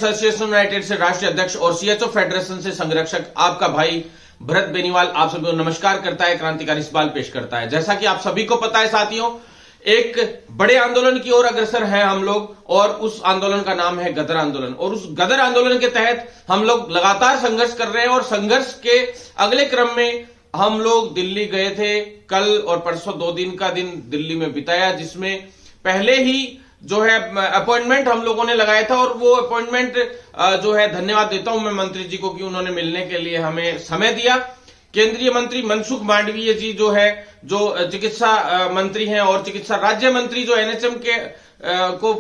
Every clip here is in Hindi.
एसोसिएशन यूनाइटेड से राष्ट्रीय अध्यक्ष और सीएचओ फेडरेशन से संरक्षक आपका भाई भरत बेनीवाल आप सभी को नमस्कार करता है, क्रांतिकारी सवाल पेश करता है। जैसा कि आप सभी को पता है साथियों, एक बड़े आंदोलन की ओर अग्रसर हैं हम लोग और उस आंदोलन का नाम है गदर आंदोलन। और उस गदर आंदोलन के तहत हम लोग लगातार संघर्ष कर रहे हैं और संघर्ष के अगले क्रम में हम लोग दिल्ली गए थे। कल और परसों 2 दिन का दिन दिल्ली में बिताया, जिसमें पहले ही जो है अपॉइंटमेंट हम लोगों ने लगाया था। और वो अपॉइंटमेंट जो है, धन्यवाद देता हूं मैं मंत्री जी को कि उन्होंने मिलने के लिए हमें समय दिया। केंद्रीय मंत्री मनसुख मांडवीय जी जो है, जो चिकित्सा मंत्री हैं, और चिकित्सा राज्य मंत्री जो एनएचएम के को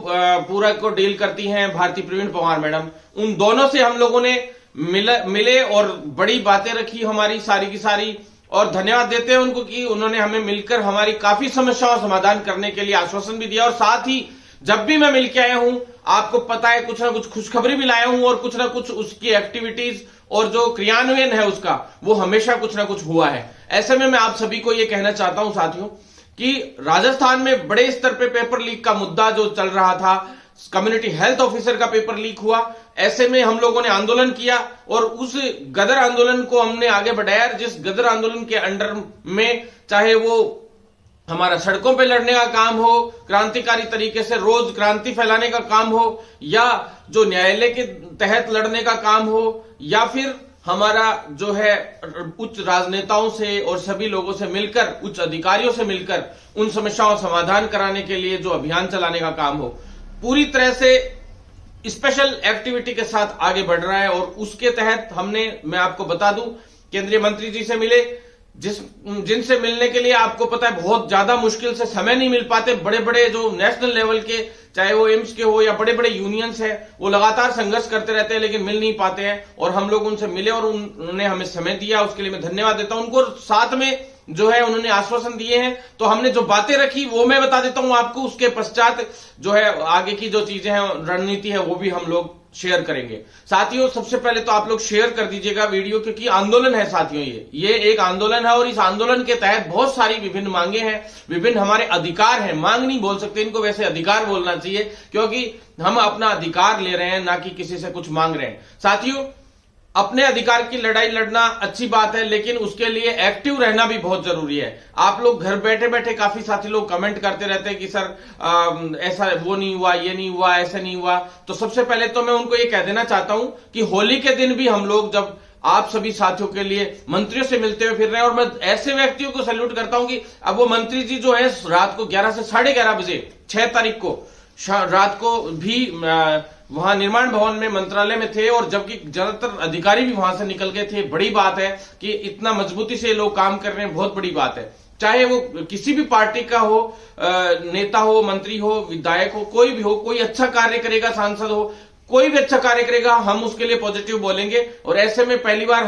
पूरा को डील करती हैं भारती प्रवीण पंवार मैडम, उन दोनों से हम लोगों ने मिले और बड़ी बातें रखी हमारी सारी की सारी। और धन्यवाद देते हैं उनको कि उन्होंने हमें मिलकर हमारी काफी समस्याओं का समाधान करने के लिए आश्वासन भी दिया। और साथ ही जब भी मैं मिलके आया हूं, आपको पता है, कुछ ना कुछ खुशखबरी भी लाया हूं और कुछ ना कुछ उसकी एक्टिविटीज और जो क्रियान्वयन है उसका, वो हमेशा कुछ ना कुछ हुआ है। ऐसे में मैं आप सभी को ये कहना चाहता हूं साथियों कि राजस्थान में बड़े स्तर पे पेपर लीक का मुद्दा जो चल रहा था, कम्युनिटी हेल्थ ऑफिसर का पेपर लीक हुआ। ऐसे में हम लोगों ने आंदोलन किया और उस गदर आंदोलन को हमने आगे बढ़ाया, जिस गदर आंदोलन के अंडर में चाहे वो हमारा सड़कों पे लड़ने का काम हो, क्रांतिकारी तरीके से रोज क्रांति फैलाने का काम हो, या जो न्यायालय के तहत लड़ने का काम हो, या फिर हमारा जो है उच्च राजनेताओं से और सभी लोगों से मिलकर, उच्च अधिकारियों से मिलकर उन समस्याओं का समाधान कराने के लिए जो अभियान चलाने का काम हो, पूरी तरह से स्पेशल एक्टिविटी के साथ आगे बढ़ रहा है। और उसके तहत मैं आपको बता दूं, केंद्रीय मंत्री जी से मिले, जिनसे मिलने के लिए आपको पता है बहुत ज्यादा मुश्किल से समय नहीं मिल पाते। बड़े बड़े जो नेशनल लेवल के, चाहे वो एम्स के हो या बड़े बड़े यूनियंस है, वो लगातार संघर्ष करते रहते हैं लेकिन मिल नहीं पाते हैं। और हम लोग उनसे मिले और उन्होंने हमें समय दिया, उसके लिए मैं धन्यवाद देता हूं उनको। साथ में जो है उन्होंने आश्वासन दिए हैं, तो हमने जो बातें रखी वो मैं बता देता हूं आपको। उसके पश्चात जो है आगे की जो चीजें हैं, रणनीति है, वो भी हम लोग शेयर करेंगे। साथियों, सबसे पहले तो आप लोग शेयर कर दीजिएगा वीडियो, क्योंकि आंदोलन है साथियों, ये एक आंदोलन है और इस आंदोलन के तहत बहुत सारी विभिन्न मांगे हैं, विभिन्न हमारे अधिकार हैं। मांग नहीं बोल सकते इनको, वैसे अधिकार बोलना चाहिए, क्योंकि हम अपना अधिकार ले रहे हैं, ना कि किसी से कुछ मांग रहे हैं। साथियों, अपने अधिकार की लड़ाई लड़ना अच्छी बात है, लेकिन उसके लिए एक्टिव रहना भी बहुत जरूरी है। आप लोग घर बैठे बैठे, काफी साथी लोग कमेंट करते रहते हैं कि सर ऐसा वो नहीं हुआ, ये नहीं हुआ, ऐसा नहीं हुआ। तो सबसे पहले तो मैं उनको ये कह देना चाहता हूं कि होली के दिन भी हम लोग जब आप सभी साथियों के लिए मंत्रियों से मिलते हुए फिर रहे हैं, और मैं ऐसे व्यक्तियों को सैल्यूट करता हूं कि अब वो मंत्री जी जो है रात को 11 से 11:30 बजे 6 तारीख को रात को भी वहां निर्माण भवन में मंत्रालय में थे, और जबकि ज्यादातर अधिकारी भी वहां से निकल गए थे। बड़ी बात है कि इतना मजबूती से लोग काम कर रहे हैं, बहुत बड़ी बात है। चाहे वो किसी भी पार्टी का हो, नेता हो, मंत्री हो, विधायक हो, कोई भी हो, कोई अच्छा कार्य करेगा, सांसद हो, कोई भी अच्छा कार्य करेगा, हम उसके लिए पॉजिटिव बोलेंगे। और ऐसे में पहली बार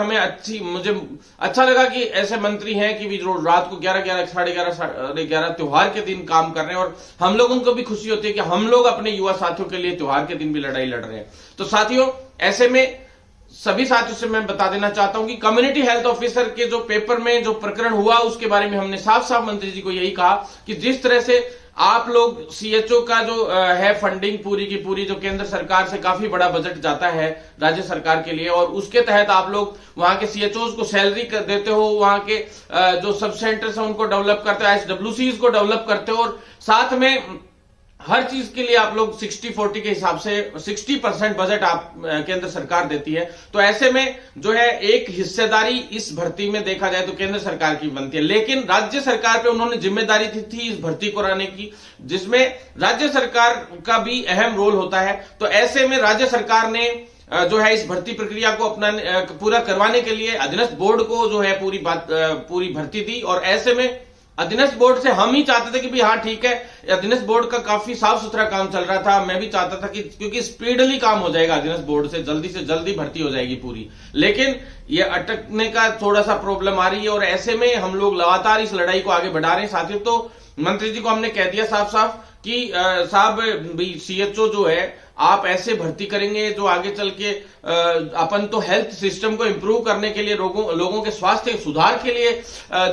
मुझे अच्छा लगा कि ऐसे मंत्री हैं कि भी जो रात को 11, 11:30 त्योहार के दिन काम कर रहे हैं। और हम लोगों को भी खुशी होती है कि हम लोग अपने युवा साथियों के लिए त्योहार के दिन भी लड़ाई लड़ रहे हैं। तो साथियों, ऐसे में सभी साथियों से मैं बता देना चाहता हूं कि कम्युनिटी हेल्थ ऑफिसर के जो पेपर में जो प्रकरण हुआ, उसके बारे में हमने साफ साफ मंत्री जी को यही कहा कि जिस तरह से आप लोग सीएचओ का जो है फंडिंग पूरी की पूरी, जो केंद्र सरकार से काफी बड़ा बजट जाता है राज्य सरकार के लिए, और उसके तहत आप लोग वहां के सीएचओ को सैलरी देते हो, वहां के जो सब सेंटर्स हैं उनको डेवलप करते हो, एसडब्ल्यूसीज को डेवलप करते हो, और साथ में हर चीज के लिए आप लोग 60-40 के हिसाब से 60% बजट आप केंद्र सरकार देती है। तो ऐसे में जो है एक हिस्सेदारी इस भर्ती में देखा जाए तो केंद्र सरकार की बनती है, लेकिन राज्य सरकार पे उन्होंने जिम्मेदारी थी इस भर्ती को कराने की, जिसमें राज्य सरकार का भी अहम रोल होता है। तो ऐसे में राज्य सरकार ने जो है इस भर्ती प्रक्रिया को अपना पूरा करवाने के लिए अधीनस्थ बोर्ड को जो है पूरी भर्ती दी। और ऐसे में अधीनस्थ बोर्ड से हम ही चाहते थे कि भी हाँ ठीक है, अधीनस्थ बोर्ड का काफी साफ सुथरा काम चल रहा था। मैं भी चाहता था कि क्योंकि स्पीडली काम हो जाएगा अधीनस्थ बोर्ड से जल्दी भर्ती हो जाएगी पूरी, लेकिन ये अटकने का थोड़ा सा प्रॉब्लम आ रही है। और ऐसे में हम लोग लगातार इस लड़ाई को आगे बढ़ा रहे हैं साथियों। तो मंत्री जी को हमने कह दिया साफ साफ कि साहब सीएचओ जो है आप ऐसे भर्ती करेंगे जो आगे चल के अपन तो हेल्थ सिस्टम को इंप्रूव करने के लिए लोगों के स्वास्थ्य के सुधार के लिए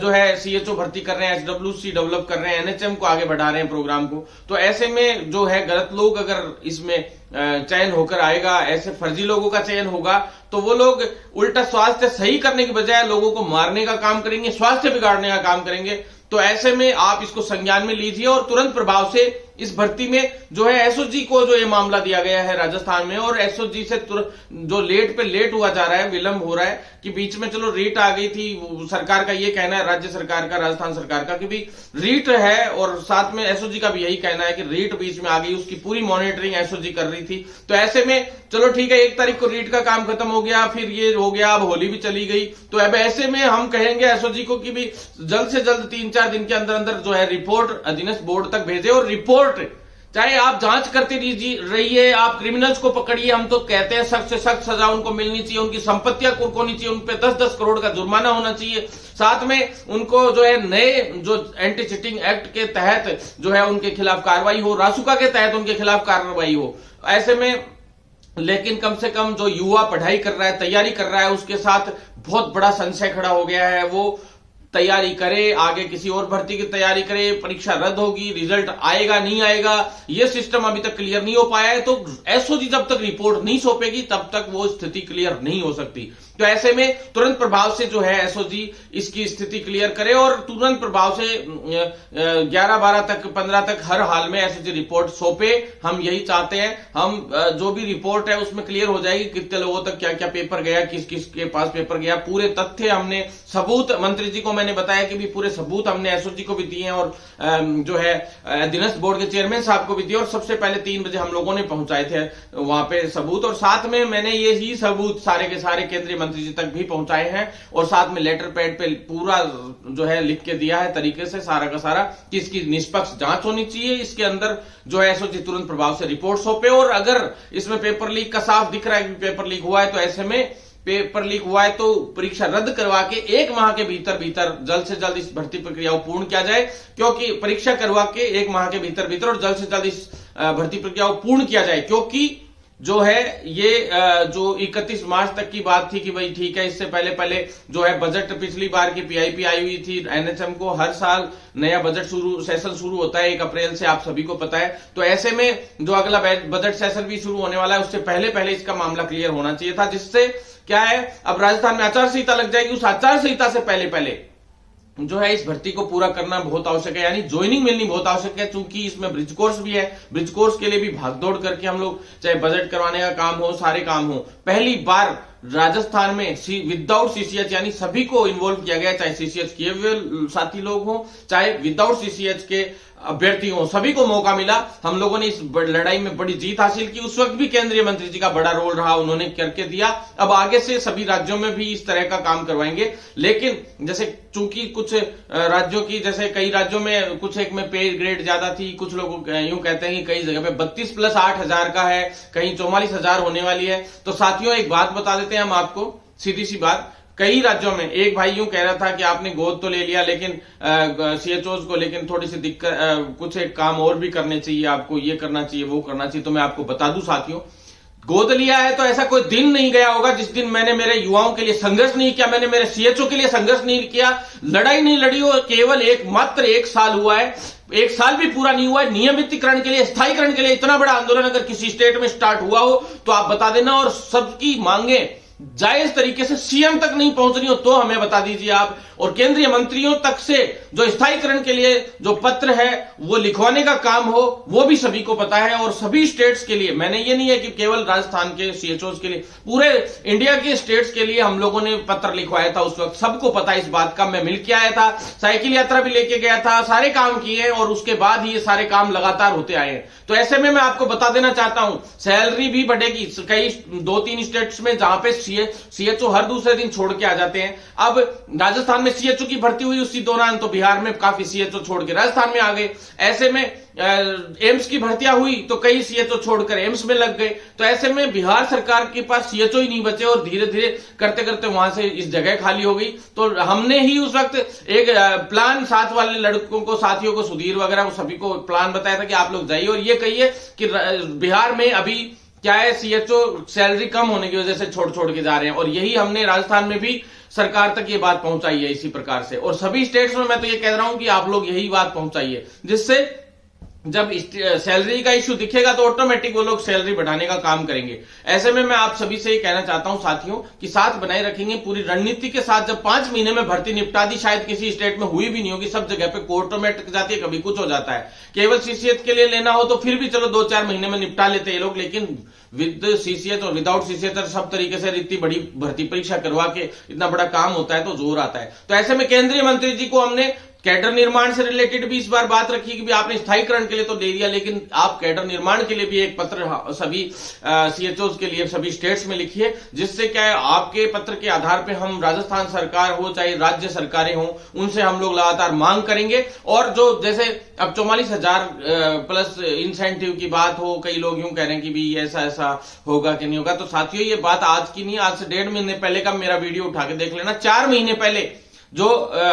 जो है सीएचओ भर्ती कर रहे हैं, एचडब्ल्यूसी डेवलप कर रहे हैं, एनएचएम को आगे बढ़ा रहे हैं प्रोग्राम को। तो ऐसे में जो है गलत लोग अगर इसमें चयन होकर आएगा, ऐसे फर्जी लोगों का चयन होगा, तो वो लोग उल्टा स्वास्थ्य सही करने की बजाय लोगों को मारने का काम करेंगे, स्वास्थ्य बिगाड़ने का काम करेंगे। तो ऐसे में आप इसको संज्ञान में लीजिए और तुरंत प्रभाव से इस भर्ती में जो है एसओजी को जो ये मामला दिया गया है राजस्थान में, और एसओजी से जो लेट पे लेट हुआ जा रहा है, विलंब हो रहा है कि बीच में चलो रीट आ गई थी, सरकार का ये कहना है, राज्य सरकार का, राजस्थान सरकार का, कि भी रीट है, और साथ में एसओजी का भी यही कहना है कि रीट बीच में आ गई, उसकी पूरी मॉनिटरिंग एसओजी कर रही थी। तो ऐसे में चलो ठीक है, 1 तारीख को रीट का काम खत्म हो गया, फिर ये हो गया, अब होली भी चली गई, तो अब ऐसे में हम कहेंगे एसओजी को कि भी जल्द से जल्द 3-4 दिन के अंदर अंदर जो है रिपोर्ट अधीनस्थ बोर्ड तक भेजे, और रिपोर्ट चाहे आप जांच करते रहिए, आप क्रिमिनल्स को पकड़िए, हम तो कहते हैं सख्त से सख्त सजा उनको मिलनी चाहिए, उनकी संपत्तियां कुर्कोनी चाहिए, उन पे 10-10 करोड़ का जुर्माना होना चाहिए, साथ में उनको जो है नए जो एंटी चीटिंग एक्ट के तहत जो है उनके खिलाफ कार्रवाई हो, रासुका के तहत उनके खिलाफ कार्रवाई हो। ऐसे में लेकिन कम से कम जो युवा पढ़ाई कर रहा है, तैयारी कर रहा है, उसके साथ बहुत बड़ा संशय खड़ा हो गया है। वो तैयारी करे, आगे किसी और भर्ती की तैयारी करे, परीक्षा रद्द होगी, रिजल्ट आएगा नहीं आएगा, ये सिस्टम अभी तक क्लियर नहीं हो पाया है। तो एसओजी जब तक रिपोर्ट नहीं सौंपेगी तब तक वो स्थिति क्लियर नहीं हो सकती। तो ऐसे में तुरंत प्रभाव से जो है एसओजी इसकी स्थिति क्लियर करे, और तुरंत प्रभाव से 11-12 तक, 15 तक हर हाल में एसओजी रिपोर्ट सौंपे। हम यही चाहते हैं। हम जो भी रिपोर्ट है उसमें क्लियर हो जाएगी कितने लोगों तक क्या क्या पेपर गया, किस किस के पास पेपर गया, पूरे तथ्य हमने, सबूत मंत्री जी को मैंने बताया कि भी पूरे सबूत हमने एसओजी को भी दिए हैं, और जो है अधीनस्थ बोर्ड के चेयरमैन साहब को भी दिए, और सबसे पहले 3 बजे हम लोगों ने पहुंचाए थे वहां पे सबूत, और साथ में मैंने ये ही सबूत सारे के सारे केंद्रीय मंत्री जी तक भी पहुंचाए हैं, और साथ में लेटर पैड पे पूरा जो है लिख के दिया है तरीके से सारा का सारा कि इसकी निष्पक्ष जांच होनी चाहिए, इसके अंदर जो है एसओजी तुरंत प्रभाव से रिपोर्ट सौंपे। और अगर इसमें पेपर लीक का साफ दिख रहा है कि पेपर लीक हुआ है, तो ऐसे में पेपर लीक हुआ है तो परीक्षा रद्द करवा के 1 माह के भीतर भीतर जल्द से जल्द इस भर्ती प्रक्रिया को पूर्ण किया जाए, क्योंकि परीक्षा करवा के 1 माह के भीतर भीतर और जल्द से जल्द इस भर्ती प्रक्रिया को पूर्ण किया जाए, क्योंकि जो है ये जो 31 मार्च तक की बात थी कि भाई ठीक है, इससे पहले पहले जो है बजट, पिछली बार की पीआईपी आई हुई थी एनएचएम को, हर साल नया बजट सेशन शुरू होता है 1 अप्रैल से, आप सभी को पता है। तो ऐसे में जो अगला बजट सेशन भी शुरू होने वाला है, उससे पहले पहले इसका मामला क्लियर होना चाहिए था, जिससे क्या है, अब राजस्थान में आचार संहिता लग जाएगी, उस आचार संहिता से पहले पहले जो है इस भर्ती को पूरा करना बहुत आवश्यक है, यानी ज्वाइनिंग मिलनी बहुत आवश्यक है। चूंकि इसमें ब्रिज कोर्स भी है, ब्रिज कोर्स के लिए भी भागदौड़ करके हम लोग, चाहे बजट करवाने का काम हो, सारे काम हो, पहली बार राजस्थान में विदाउट सीसीएच यानी सभी को इन्वॉल्व किया गया, चाहे सीसीएच किए हुए साथी लोग हो, चाहे विदाउट सीसीएच के अभ्यर्थी हो, सभी को मौका मिला। हम लोगों ने इस लड़ाई में बड़ी जीत हासिल की। उस वक्त भी केंद्रीय मंत्री जी का बड़ा रोल रहा, उन्होंने करके दिया। अब आगे से सभी राज्यों में भी इस तरह का काम करवाएंगे। लेकिन जैसे चूंकि कुछ राज्यों की, जैसे कई राज्यों में कुछ एक में पे ग्रेड ज्यादा थी, कुछ लोग यूं कहते हैं कि कई जगह पे 32 + 8,000 का है, कहीं 44,000 होने वाली है। तो साथियों एक बात बता देते हैं हम आपको, सीधी सी बात, कई राज्यों में एक भाई यूं कह रहा था कि आपने गोद तो ले लिया लेकिन सीएचओज को, लेकिन थोड़ी सी दिक्कत, कुछ एक काम और भी करने चाहिए आपको, ये करना चाहिए, वो करना चाहिए। तो मैं आपको बता दूं साथियों, गोद लिया है तो ऐसा कोई दिन नहीं गया होगा जिस दिन मैंने मेरे युवाओं के लिए संघर्ष नहीं किया, मैंने मेरे सीएचओ के लिए संघर्ष नहीं किया, लड़ाई नहीं लड़ी हो। केवल मात्र 1 साल हुआ है, 1 साल भी पूरा नहीं हुआ है। नियमितीकरण के लिए, स्थायीकरण के लिए इतना बड़ा आंदोलन अगर किसी स्टेट में स्टार्ट हुआ हो तो आप बता देना, और सबकी मांगे जायज तरीके से सीएम तक नहीं पहुंच रही हो तो हमें बता दीजिए आप। और केंद्रीय मंत्रियों तक से जो स्थायीकरण के लिए जो पत्र है वो लिखवाने का काम हो, वो भी सभी को पता है। और सभी स्टेट्स के लिए, मैंने ये नहीं है कि केवल राजस्थान के सीएचओज के लिए, पूरे इंडिया के स्टेट्स के लिए हम लोगों ने पत्र लिखवाया था। उस वक्त सबको पता इस बात का, मैं मिल के आया था, साइकिल यात्रा भी लेके गया था, सारे काम किए, और उसके बाद ही ये सारे काम लगातार होते आए हैं। तो ऐसे में मैं आपको बता देना चाहता हूं, सैलरी भी बढ़ेगी। कई 2-3 स्टेट्स में जहां पे सीएचओ हर दूसरे दिन छोड़ के आ जाते हैं। अब राजस्थान में सीएचओ की भर्ती हुई उसी दौरान, तो बिहार में काफी सीएचओ छोड़ के राजस्थान में आ गए। ऐसे में एम्स की भर्तियां हुई तो कई सीएचओ छोड़कर एम्स में लग गए। तो ऐसे में बिहार सरकार के पास सीएचओ ही नहीं बचे और धीरे धीरे करते करते वहां से इस जगह खाली हो गई। तो हमने ही उस वक्त एक प्लान साथ वाले लड़कों को, साथियों को, सुधीर वगैरह को सभी को प्लान बताया था कि आप लोग जाइए और ये कहिए कि बिहार में अभी क्या है, सीएचओ सैलरी कम होने की वजह से छोड़ के जा रहे हैं। और यही हमने राजस्थान में भी सरकार तक ये बात पहुंचाई है इसी प्रकार से। और सभी स्टेट्स में मैं तो ये कह रहा हूं कि आप लोग यही बात पहुंचाइए, जिससे जब सैलरी का इश्यू दिखेगा तो ऑटोमेटिक वो लोग सैलरी बढ़ाने का काम करेंगे। ऐसे में मैं आप सभी से ये कहना चाहता हूं साथियों कि साथ बनाए रखेंगे पूरी रणनीति के साथ। जब 5 महीने में भर्ती निपटा दी, शायद किसी स्टेट में हुई भी नहीं होगी, सब जगह पे कोर्टों में अटक जाती है, कभी कुछ हो जाता है। केवल सीसीएच के लिए लेना हो तो फिर भी चलो 2-4 महीने में निपटा लेते हैं ये लोग, लेकिन विद सीसीएच और विदाउट सीसीएच सब तरीके से इतनी बड़ी भर्ती परीक्षा करवा के इतना बड़ा काम होता है तो जोर आता है। तो ऐसे में केंद्रीय मंत्री जी को हमने कैडर निर्माण से रिलेटेड भी इस बार बात रखी कि भी आपने स्थायीकरण के लिए तो दे दिया, लेकिन आप कैडर निर्माण के लिए भी एक पत्र सभी सीएचओज के लिए सभी स्टेट्स में लिखिए, जिससे क्या है आपके पत्र के आधार पे हम राजस्थान सरकार हो चाहे राज्य सरकारें हो उनसे हम लोग लगातार मांग करेंगे। और जो जैसे अब 44,000 प्लस इंसेंटिव की बात हो, कई लोग यूं कह रहे हैं कि भी ऐसा होगा कि नहीं होगा, तो साथियों ये बात आज की नहीं, आज से 1.5 महीने पहले का मेरा वीडियो उठा के देख लेना। 4 महीने पहले जो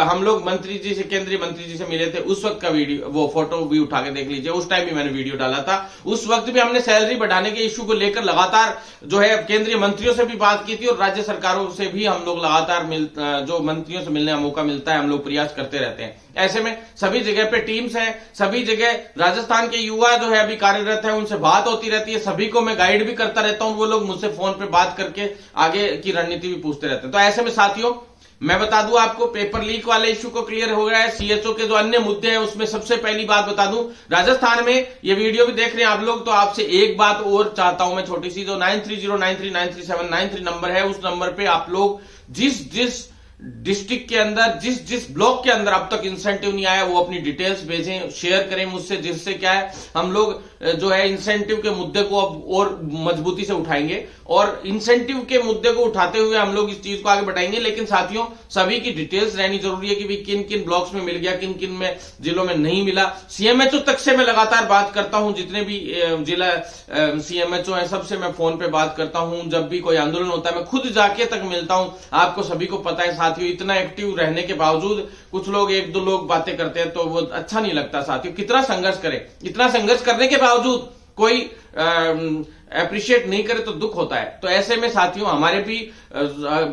हम लोग मंत्री जी से, केंद्रीय मंत्री जी से मिले थे, उस वक्त का वीडियो, वो फोटो भी उठा के देख लीजिए। उस टाइम भी मैंने वीडियो डाला था। उस वक्त भी हमने सैलरी बढ़ाने के इश्यू को लेकर लगातार जो है केंद्रीय मंत्रियों से भी बात की थी और राज्य सरकारों से भी हम लोग लगातार जो मंत्रियों से मिलने का मौका मिलता है हम लोग प्रयास करते रहते हैं। ऐसे में सभी जगह पे टीम्स हैं, सभी जगह राजस्थान के युवा जो है अभी कार्यरत है, उनसे बात होती रहती है, सभी को मैं गाइड भी करता रहता हूं। वो लोग मुझसे फोन पे बात करके आगे की रणनीति भी पूछते रहते हैं। तो ऐसे में साथियों मैं बता दूं आपको, पेपर लीक वाले इश्यू को क्लियर हो गया है। सीएचओ के जो अन्य मुद्दे हैं उसमें सबसे पहली बात बता दूं, राजस्थान में ये वीडियो भी देख रहे हैं आप लोग, तो आपसे एक बात और चाहता हूं मैं छोटी सी, जो 9309393793 नंबर है, उस नंबर पे आप लोग जिस डिस्ट्रिक्ट के अंदर, जिस ब्लॉक के अंदर अब तक इंसेंटिव नहीं आया, वो अपनी डिटेल्स भेजें, शेयर करें मुझसे, जिससे क्या है हम लोग जो है इंसेंटिव के मुद्दे को अब और मजबूती से उठाएंगे। और इंसेंटिव के मुद्दे को उठाते हुए हम लोग इस चीज को आगे बढ़ाएंगे। लेकिन साथियों सभी की डिटेल्स रहनी जरूरी है कि भी किन किन ब्लॉक्स में मिल गया, किन किन में जिलों में नहीं मिला। सीएमएचओ तक से मैं लगातार बात करता हूं, जितने भी जिला सीएमएचओ हैं सबसे मैं फोन पे बात करता हूं। जब भी कोई आंदोलन होता है मैं खुद जाके तक मिलता हूं। आपको सभी को पता है साथियों, इतना एक्टिव रहने के बावजूद कुछ लोग, 1-2 लोग बातें करते हैं तो वो अच्छा नहीं लगता साथियों। कितना संघर्ष करें, इतना संघर्ष करने के बावजूद कोई अप्रिशिएट नहीं करे तो दुख होता है। तो ऐसे में साथियों हमारे भी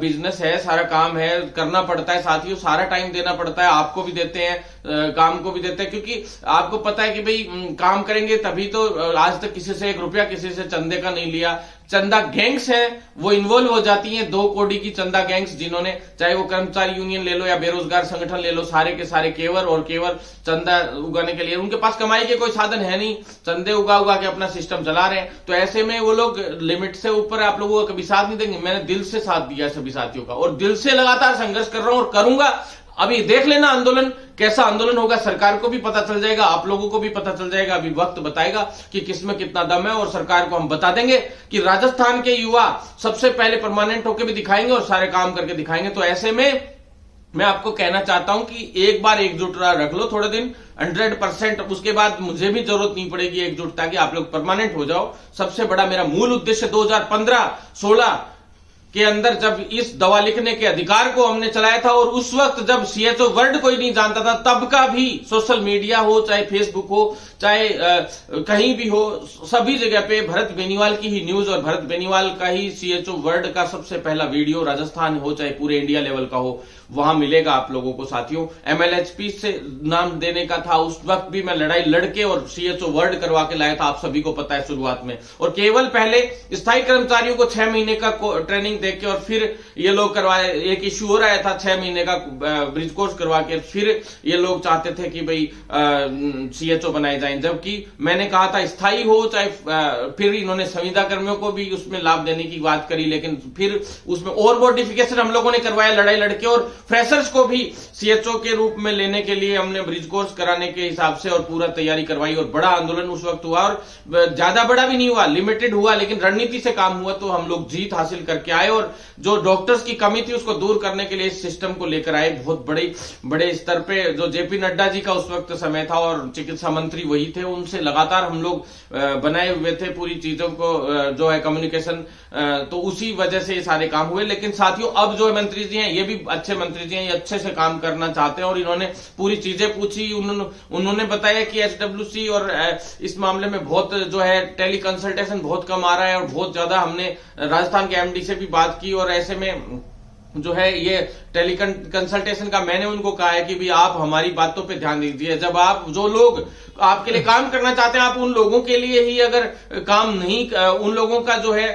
बिजनेस है, सारा काम है, करना पड़ता है साथियों, सारा टाइम देना पड़ता है। आपको भी देते हैं, काम को भी देते हैं, क्योंकि आपको पता है कि भाई काम करेंगे तभी तो। आज तक किसी से 1 रुपया किसी से चंदे का नहीं लिया। चंदा गैंग्स है वो इन्वॉल्व हो जाती हैं, 2 कौड़ी की चंदा गैंग्स, जिन्होंने चाहे वो कर्मचारी यूनियन ले लो या बेरोजगार संगठन ले लो, सारे के सारे केवल चंदा उगाने के लिए, उनके पास कमाई के कोई साधन है नहीं, चंदे उगा के अपना सिस्टम चला रहे हैं। तो ऐसे में वो लोग लिमिट से ऊपर आप लोगों को कभी साथ नहीं देंगे। मैंने दिल से साथ दिया सभी साथियों का और दिल से लगातार संघर्ष कर रहा हूं और करूंगा। अभी देख लेना आंदोलन कैसा आंदोलन होगा, सरकार को भी पता चल जाएगा, आप लोगों को भी पता चल जाएगा। अभी वक्त बताएगा कि किसमें कितना दम है और सरकार को हम बता देंगे कि राजस्थान के युवा सबसे पहले परमानेंट होकर भी दिखाएंगे और सारे काम करके दिखाएंगे। तो ऐसे में मैं आपको कहना चाहता हूं कि एक बार एकजुट रख लो थोड़े दिन, 100%। उसके बाद मुझे भी जरूरत नहीं पड़ेगी एकजुटता की, आप लोग परमानेंट हो जाओ। सबसे बड़ा मेरा मूल उद्देश्य 2015-16 के अंदर जब इस दवा लिखने के अधिकार को हमने चलाया था, और उस वक्त जब सीएचओ वर्ड कोई नहीं जानता था, तब का भी सोशल मीडिया हो, चाहे फेसबुक हो, चाहे कहीं भी हो, सभी जगह पे भरत बेनीवाल की ही न्यूज और भरत बेनीवाल का ही सीएचओ वर्ड का सबसे पहला वीडियो, राजस्थान हो चाहे पूरे इंडिया लेवल का हो, वहां मिलेगा आप लोगों को साथियों। एमएलएचपी से नाम देने का था, उस वक्त भी मैं लड़ाई लड़के और सीएचओ वर्ड करवा के लाया था, आप सभी को पता है शुरुआत में। और केवल पहले स्थायी कर्मचारियों को 6 महीने का ट्रेनिंग देके और फिर ये लोग करवाए, एक इश्यू हो रहा था 6 महीने का ब्रिज कोर्स करवा के फिर ये लोग चाहते थे कि भाई सीएचओ बनाए जाएं, जबकि मैंने कहा था स्थायी हो चाहे, फिर इन्होंने संविदा कर्मियों को भी उसमें लाभ देने की बात करी, लेकिन फिर उसमें और मॉडिफिकेशन हम लोगों ने करवाया लड़ाई लड़के, और फ्रेशर्स को भी सीएचओ के रूप में लेने के लिए हमने ब्रिज कोर्स कराने के हिसाब से और पूरा तैयारी करवाई। और बड़ा आंदोलन उस वक्त हुआ, और ज्यादा बड़ा भी नहीं हुआ, लिमिटेड हुआ, लेकिन रणनीति से काम हुआ, तो हम लोग जीत हासिल करके आए। और जो डॉक्टर्स की कमी थी उसको दूर करने के लिए इस सिस्टम को लेकर आए। बहुत बड़े स्तर पे जो जेपी नड्डा जी का उस वक्त समय था और चिकित्सा मंत्री वही थे, उनसे लगातार हम लोग बनाए हुए थे पूरी चीजों को जो है कम्युनिकेशन, तो उसी वजह से ये सारे काम हुए। लेकिन साथियों अब जो मंत्री जी हैं ये भी अच्छे मंत्री जी हैं, ये अच्छे से काम करना चाहते हैं और इन्होंने पूरी चीजें पूछी। उन्होंने बताया कि एचडब्ल्यूसी और इस मामले में बहुत जो है टेली कंसल्टेशन बहुत कम आ रहा है और बहुत ज्यादा हमने राजस्थान के एमडी से भी बात की और ऐसे में जो है ये टेली कंसल्टेशन का मैंने उनको कहा है कि भी आप हमारी बातों पे ध्यान दीजिए। जब आप जो लोग आपके लिए काम करना चाहते हैं आप उन लोगों के लिए ही अगर काम नहीं, उन लोगों का जो है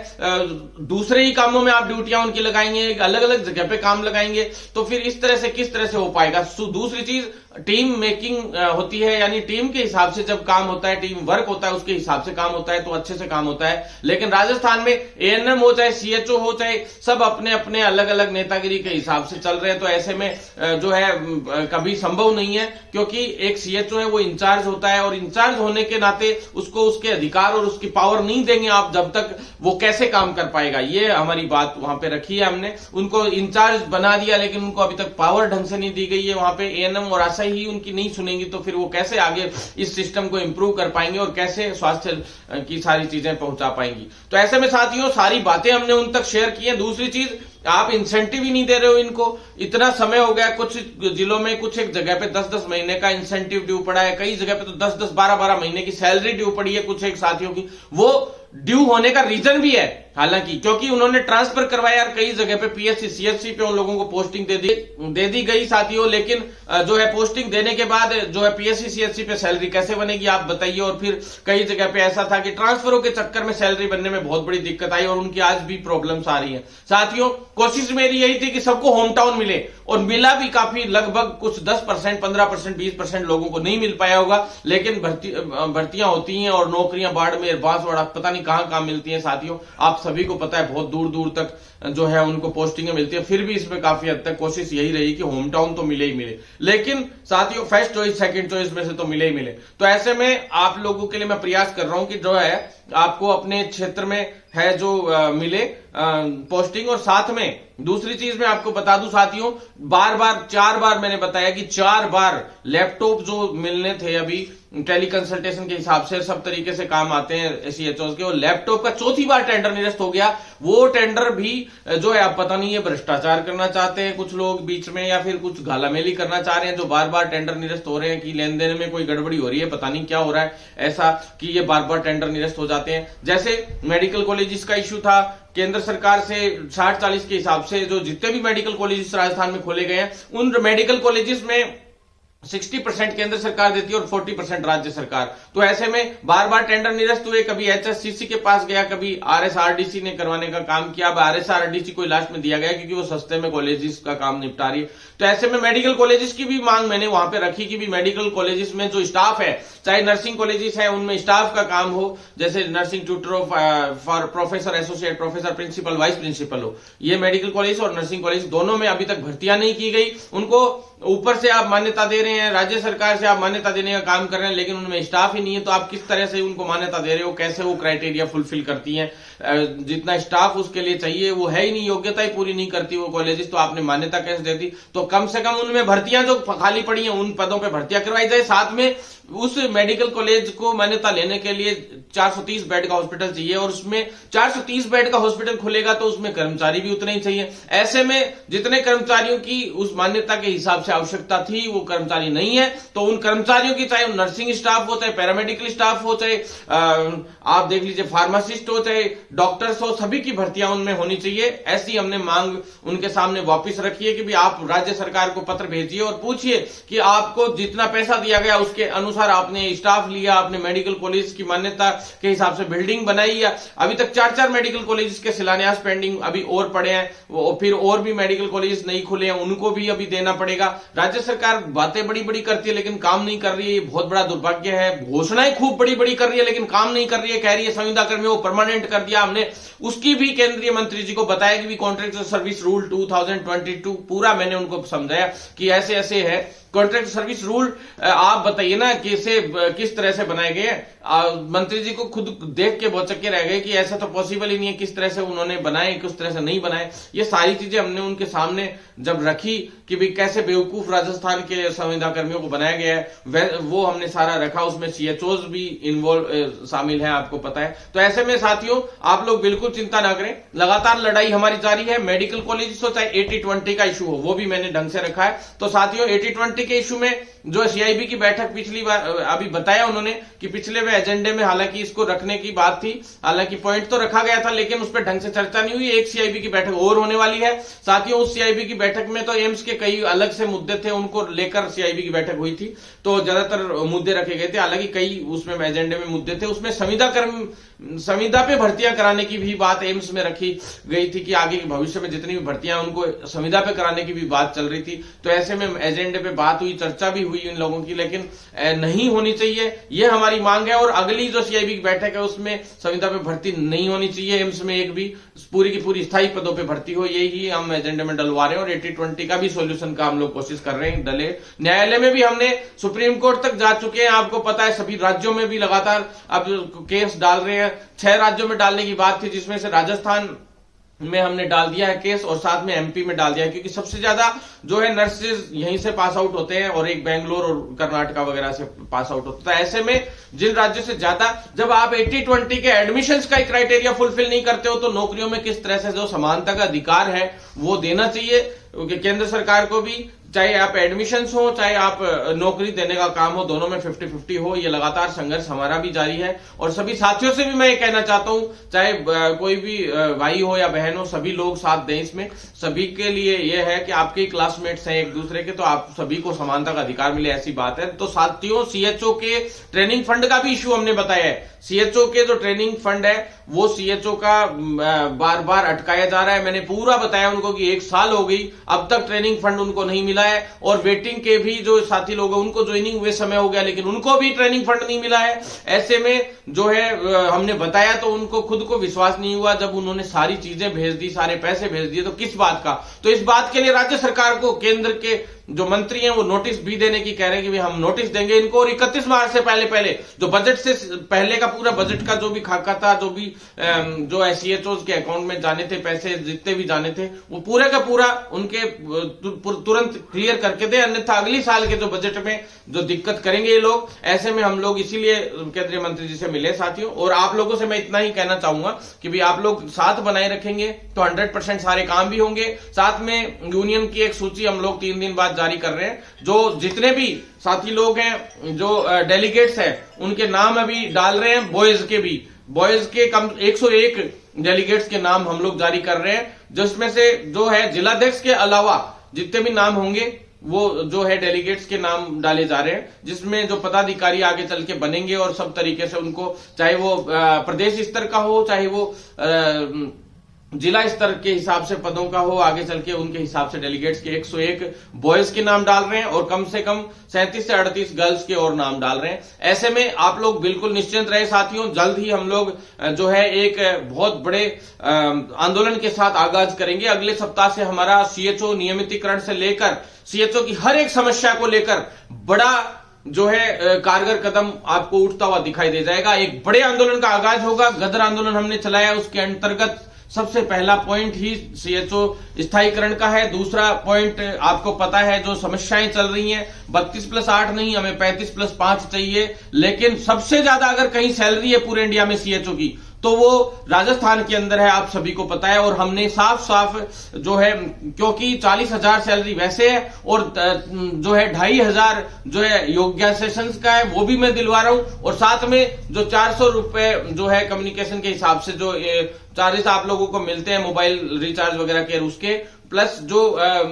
दूसरे ही कामों में आप ड्यूटियां उनकी लगाएंगे, अलग अलग जगह पे काम लगाएंगे, तो फिर इस तरह से किस तरह से हो पाएगा। दूसरी चीज टीम मेकिंग होती है, यानी टीम के हिसाब से जब काम होता है, टीम वर्क होता है, उसके हिसाब से काम होता है तो अच्छे से काम होता है। लेकिन राजस्थान में एएनएम हो चाहे सीएचओ हो चाहे सब अपने अपने अलग अलग नेतागिरी के हिसाब से चल रहे हैं, तो ऐसे में जो है कभी संभव नहीं है, क्योंकि एक सीएचओ है वो इंचार्ज होता है और इंचार्ज होने के नाते उसको उसके अधिकार और उसकी पावर नहीं देंगे आप जब तक वो कैसे काम कर पाएगा। ये हमारी बात वहां पे रखी है हमने, उनको इंचार्ज बना दिया लेकिन उनको अभी तक पावर ढंग से नहीं दी गई है वहां पे एएनएम, और ऐसा ही उनकी नहीं सुनेंगी तो फिर वो कैसे आगे इस सिस्टम को इंप्रूव कर पाएंगे और कैसे स्वास्थ्य की सारी चीजें पहुंचा पाएंगी। तो ऐसे में साथियों सारी बातें हमने उन तक शेयर की हैं। दूसरी चीज, आप इंसेंटिव ही नहीं दे रहे हो इनको, इतना समय हो गया, कुछ जिलों में कुछ एक जगह पे 10-10 महीने का इंसेंटिव ड्यू पड़ा है, कई जगह पे तो 10-10 12-12 महीने की सैलरी ड्यू पड़ी है कुछ एक साथियों की। वो ड्यू होने का रीजन भी है हालांकि, क्योंकि उन्होंने ट्रांसफर करवाया और कई जगह पे पीएससी सीएचसी पे उन लोगों को पोस्टिंग दे दी गई साथियों, लेकिन जो है पोस्टिंग देने के बाद जो है पीएससी सीएचसी पे सैलरी कैसे बनेगी आप बताइए। और फिर कई जगह पे ऐसा था कि ट्रांसफरों के चक्कर में सैलरी बनने में बहुत बड़ी दिक्कत आई और उनकी आज भी प्रॉब्लम्स आ रही है। साथियों कोशिश मेरी यही थी कि सबको होम टाउन मिले और मिला भी काफी, लगभग कुछ 10%, 15%, 20% लोगों को नहीं मिल पाया होगा, लेकिन भर्तियां होती हैं और नौकरियां बाड़मेर बांसवाड़ा पता नहीं कहां मिलती हैं साथियों, आप सभी को पता है, बहुत दूर दूर तक जो है उनको पोस्टिंगें मिलती है। फिर भी इसमें काफी हद तक कोशिश यही रही कि होम टाउन तो मिले ही मिले, लेकिन साथियों फर्स्ट चॉइस सेकंड चॉइस में से तो मिले ही मिले। तो ऐसे में आप लोगों के लिए मैं प्रयास कर रहा हूं कि जो है आपको अपने क्षेत्र में है जो मिले पोस्टिंग। और साथ में दूसरी चीज मैं आपको बता दूं साथियों, 4 बार मैंने बताया कि 4 बार लैपटॉप जो मिलने थे अभी टेली कंसल्टेशन के हिसाब से सब तरीके से काम आते हैं सीएचओ के, और लैपटॉप का चौथी बार टेंडर निरस्त हो गया। वो टेंडर भी जो है आप पता नहीं है भ्रष्टाचार करना चाहते हैं कुछ लोग बीच में, या फिर कुछ घालामेली करना चाह रहे हैं, जो बार बार टेंडर निरस्त हो रहे हैं कि लेन देन में कोई गड़बड़ी हो रही है, पता नहीं क्या हो रहा है ऐसा कि ये बार बार टेंडर निरस्त हो जाते हैं। जैसे मेडिकल कॉलेजेस का इश्यू था, केंद्र सरकार से 60-40 के हिसाब से जो जितने भी मेडिकल कॉलेजेस राजस्थान में खोले गए हैं उन मेडिकल कॉलेजेस में 60% केंद्र सरकार देती है और 40% राज्य सरकार। तो ऐसे में बार बार टेंडर निरस्त हुए, कभी एचएससीसी के पास गया, कभी आरएसआरडीसी ने करवाने का काम किया। अब आरएसआरडीसी को लास्ट में दिया गया क्योंकि वो सस्ते में कॉलेजेस का काम निपटा रही है। तो ऐसे में मेडिकल कॉलेजेस की भी मांग मैंने वहां पे रखी कि भी मेडिकल कॉलेजेस में जो स्टाफ है, चाहे नर्सिंग कॉलेजेस है उनमें स्टाफ का काम हो, जैसे nursing tutor for professor, associate professor, principal, vice principal हो, ये मेडिकल कॉलेज और नर्सिंग कॉलेज दोनों में अभी तक भर्तियां नहीं की गई। उनको ऊपर से आप मान्यता दे रहे हैं, राज्य सरकार से आप मान्यता देने का काम कर रहे हैं, लेकिन उनमें स्टाफ ही नहीं है। तो आप किस तरह से उनको मान्यता दे रहे हो, कैसे वो क्राइटेरिया फुलफिल करती हैं? जितना स्टाफ उसके लिए चाहिए वो है ही नहीं, योग्यता ही पूरी नहीं करती वो कॉलेजेस, तो आपने मान्यता कैसे दे दी? तो कम से कम उनमें भर्तियां जो खाली पड़ी हैं उन पदों पे भर्तियां करवाई जाए। साथ में उस मेडिकल कॉलेज को मान्यता लेने के लिए 430 बेड का हॉस्पिटल चाहिए, और उसमें 430 बेड का हॉस्पिटल खुलेगा तो उसमें कर्मचारी भी उतने ही चाहिए। ऐसे में जितने कर्मचारियों की उस मान्यता के हिसाब से आवश्यकता थी वो कर्मचारी नहीं है, तो उन कर्मचारियों की, चाहे नर्सिंग स्टाफ हो, चाहे पैरामेडिकल स्टाफ हो, चाहे आप देख लीजिए फार्मासिस्ट हो, चाहे डॉक्टर्स हो, सभी की भर्तियां उनमें होनी चाहिए। ऐसी हमने मांग उनके सामने वापस रखी है कि भी आप राज्य सरकार को पत्र भेजिए और पूछिए कि आपको जितना पैसा दिया गया उसके अनुसार आपने स्टाफ लिया, आपने मेडिकल कॉलेज की मान्यता के हिसाब से बिल्डिंग बनाई है। अभी तक 4 मेडिकल कॉलेज के शिलान्यास पेंडिंग अभी और पड़े हैं, फिर और भी मेडिकल कॉलेज नहीं खुले हैं, उनको भी अभी देना पड़ेगा। राज्य सरकार बातें बड़ी बड़ी करती है लेकिन काम नहीं कर रही है, ये बहुत बड़ा दुर्भाग्य है। घोषणाएं खूब बड़ी बड़ी कर रही है लेकिन काम नहीं कर रही है, कह रही है संविदा कर्मियों को परमानेंट कर दिया हमने, उसकी भी केंद्रीय मंत्री जी को बताया कि भी कॉन्ट्रैक्ट सर्विस रूल 2022 पूरा मैंने उनको समझाया कि ऐसे ऐसे है कॉन्ट्रैक्ट सर्विस रूल आप बताइए ना किस तरह से बनाए गए हैं। मंत्री जी को खुद देख के बहुत चक्के रह गए कि ऐसा तो पॉसिबल ही नहीं है, किस तरह से उन्होंने बनाए, किस तरह से नहीं बनाए। ये सारी चीजें हमने उनके सामने जब रखी कि भाई कैसे बेवकूफ राजस्थान के संविदा कर्मियों को बनाया गया है, वो हमने सारा रखा। उसमें सीएचओज भी इन्वॉल्व शामिल है, आपको पता है। तो ऐसे में साथियों आप लोग बिल्कुल चिंता ना करें, लगातार लड़ाई हमारी जारी है। मेडिकल कॉलेज हो चाहे 80-20 का इशू हो, वो भी मैंने ढंग से रखा है। तो साथियों 80-20 के इशू में जो सीआईबी की बैठक पिछली बार अभी बताया उन्होंने कि पिछले में एजेंडे में हालांकि इसको रखने की बात थी, हालांकि पॉइंट तो रखा गया था लेकिन उस पर ढंग से चर्चा नहीं हुई। एक सीआईबी की बैठक और होने वाली है साथियों। उस सीआईबी की बैठक में तो एम्स के कई अलग से मुद्दे थे, उनको लेकर सीआईबी की बैठक हुई थी, तो ज्यादातर मुद्दे रखे गए थे। हालांकि कई उसमें एजेंडे में मुद्दे थे, उसमें संविदा पे भर्तियां कराने की भी बात एम्स में रखी गई थी कि आगे भविष्य में जितनी भी भर्तियां उनको संविदा पे कराने की भी बात चल रही थी। तो ऐसे में एजेंडे पे बात हुई, चर्चा भी हुई इन लोगों की, लेकिन नहीं होनी चाहिए, ये हमारी मांग है। और अगली जो सीआईबी की बैठक है उसमें संविदा पे भर्ती नहीं होनी चाहिए एम्स में, एक भी पूरी की पूरी स्थायी पदों पे भर्ती हो, यही हम एजेंडे में डलवा रहे हैं। और 80-20 का भी सोल्यूशन का हम लोग कोशिश कर रहे हैं डले। न्यायालय में भी हमने सुप्रीम कोर्ट तक जा चुके हैं, आपको पता है। सभी राज्यों में भी लगातार अब केस डाल रहे हैं। 6 राज्यों में डालने की बात थी, जिसमें से राजस्थान में हमने डाल दिया है केस और साथ में एमपी में डाल दिया है, क्योंकि सबसे ज्यादा जो है नर्सेज यहीं से पास आउट होते हैं और एक बेंगलोर और कर्नाटका वगैरह से पास आउट होता है। ऐसे में जिन राज्यों से ज्यादा, जब आप 80-20 के एडमिशंस का क्राइटेरिया फुलफिल नहीं करते हो तो नौकरियों में किस तरह से जो समानता का अधिकार है वो देना चाहिए केंद्र सरकार को भी। चाहे आप एडमिशंस हो चाहे आप नौकरी देने का काम हो, दोनों में 50-50 हो। ये लगातार संघर्ष हमारा भी जारी है। और सभी साथियों से भी मैं ये कहना चाहता हूं, चाहे कोई भी भाई हो या बहन हो, सभी लोग साथ दें इसमें। सभी के लिए ये है कि आपके क्लासमेट्स हैं एक दूसरे के, तो आप सभी को समानता का अधिकार मिले, ऐसी बात है। तो साथियों सीएचओ के ट्रेनिंग फंड का भी इश्यू हमने बताया है। सीएचओ के जो ट्रेनिंग फंड है वो सीएचओ का बार बार अटकाया जा रहा है। मैंने पूरा बताया उनको कि 1 साल हो गई, अब तक ट्रेनिंग फंड उनको नहीं मिला है। और वेटिंग के भी जो साथी लोग हैं उनको ज्वाइनिंग हुए समय हो गया, लेकिन उनको भी ट्रेनिंग फंड नहीं मिला है। ऐसे में जो है हमने बताया तो उनको खुद को विश्वास नहीं हुआ, जब उन्होंने सारी चीजें भेज दी, सारे पैसे भेज दिए, तो किस बात का। तो इस बात के लिए राज्य सरकार को केंद्र के जो मंत्री हैं वो नोटिस भी देने की कह रहे हैं कि हम नोटिस देंगे इनको। और 31 मार्च से पहले जो बजट से पहले का पूरा बजट का जो भी खाका था, जो भी जो सीएचओ के अकाउंट में जाने थे पैसे, जितने भी जाने थे, वो पूरे का पूरा उनके तुरंत क्लियर करके दे, अन्यथा अगली साल के जो बजट में जो दिक्कत करेंगे ये लोग। ऐसे में हम लोग इसीलिए केंद्रीय मंत्री जी से मिले साथियों। और आप लोगों से मैं इतना ही कहना चाहूंगा कि भी आप लोग साथ बनाए रखेंगे तो 100% सारे काम भी होंगे। साथ में यूनियन की एक सूची हम लोग 3 दिन बाद जारी कर रहे हैं। जो जितने भी साथी लोग हैं, जो डेलीगेट्स हैं, उनके नाम अभी डाल रहे हैं। बॉयज के कम 101 डेलीगेट्स के नाम हम लोग जारी कर रहे हैं, जिसमें से जो है जिलाध्यक्ष के अलावा जितने भी नाम होंगे वो जो है डेलीगेट्स के नाम डाले जा रहे हैं, जिसमें जो पदाधिकारी आगे चल के बनेंगे और सब तरीके से उनको, चाहे वो प्रदेश स्तर का हो चाहे वो जिला स्तर के हिसाब से पदों का हो, आगे चल के उनके हिसाब से डेलीगेट्स के 101 बॉयज के नाम डाल रहे हैं और कम से कम 37 से 38 गर्ल्स के और नाम डाल रहे हैं। ऐसे में आप लोग बिल्कुल निश्चिंत रहे साथियों, जल्द ही हम लोग जो है एक बहुत बड़े आंदोलन के साथ आगाज करेंगे। अगले सप्ताह से हमारा सीएचओ नियमितीकरण से लेकर सीएचओ की हर एक समस्या को लेकर बड़ा जो है कारगर कदम आपको उठता हुआ दिखाई दे जाएगा। एक बड़े आंदोलन का आगाज होगा। गदर आंदोलन हमने चलाया, उसके अंतर्गत सबसे पहला पॉइंट ही सीएचओ स्थायीकरण का है। दूसरा पॉइंट आपको पता है जो समस्याएं चल रही हैं, 32+8 नहीं, हमें 35+5 चाहिए। लेकिन सबसे ज्यादा अगर कहीं सैलरी है पूरे इंडिया में सीएचओ की तो वो राजस्थान के अंदर है, आप सभी को पता है। और हमने साफ साफ जो है, क्योंकि 40,000 सैलरी वैसे है और जो है 2,500 जो है योग्य सेशंस का है वो भी मैं दिलवा रहा हूं। और साथ में जो 400 रुपए जो है कम्युनिकेशन के हिसाब से जो चार्जेस आप लोगों को मिलते हैं मोबाइल रिचार्ज वगैरह के, उसके प्लस जो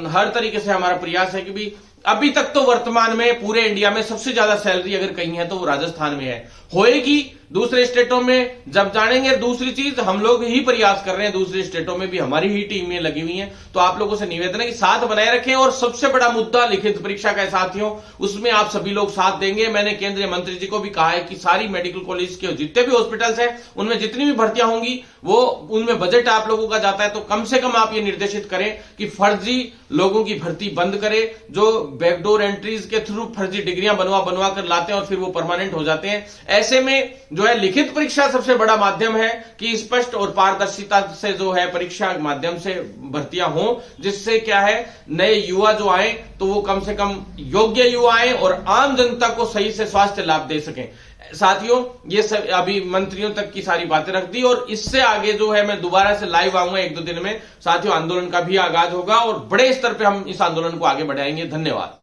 हर तरीके से हमारा प्रयास है कि भी अभी तक तो वर्तमान में पूरे इंडिया में सबसे ज्यादा सैलरी अगर कहीं है तो वो राजस्थान में है। होएगी दूसरे स्टेटों में जब जानेंगे। दूसरी चीज, हम लोग ही प्रयास कर रहे हैं, दूसरे स्टेटों में भी हमारी ही टीमें लगी हुई हैं। तो आप लोगों से निवेदन है कि साथ बनाए रखें। और सबसे बड़ा मुद्दा लिखित परीक्षा का है साथियों, उसमें आप सभी लोग साथ देंगे। मैंने केंद्रीय मंत्री जी को भी कहा है कि सारी मेडिकल कॉलेज के जितने भी हॉस्पिटल्स हैं उनमें जितनी भी भर्तियां होंगी वो उनमें बजट आप लोगों का जाता है, तो कम से कम आप ये निर्देशित करें कि फर्जी लोगों की भर्ती बंद करें, जो बैकडोर एंट्रीज के थ्रू फर्जी डिग्रियां बनवा कर लाते हैं और फिर वो परमानेंट हो जाते हैं। ऐसे में जो है लिखित परीक्षा सबसे बड़ा माध्यम है कि स्पष्ट और पारदर्शिता से जो है परीक्षा के माध्यम से भर्तियां हो, जिससे क्या है नए युवा जो आए तो वो कम से कम योग्य युवा आए और आम जनता को सही से स्वास्थ्य लाभ दे सकें। साथियों, ये सब अभी मंत्रियों तक की सारी बातें रख दी और इससे आगे जो है मैं दोबारा से लाइव आऊंगा 1-2 दिन में। साथियों, आंदोलन का भी आगाज होगा और बड़े स्तर पे हम इस आंदोलन को आगे बढ़ाएंगे। धन्यवाद।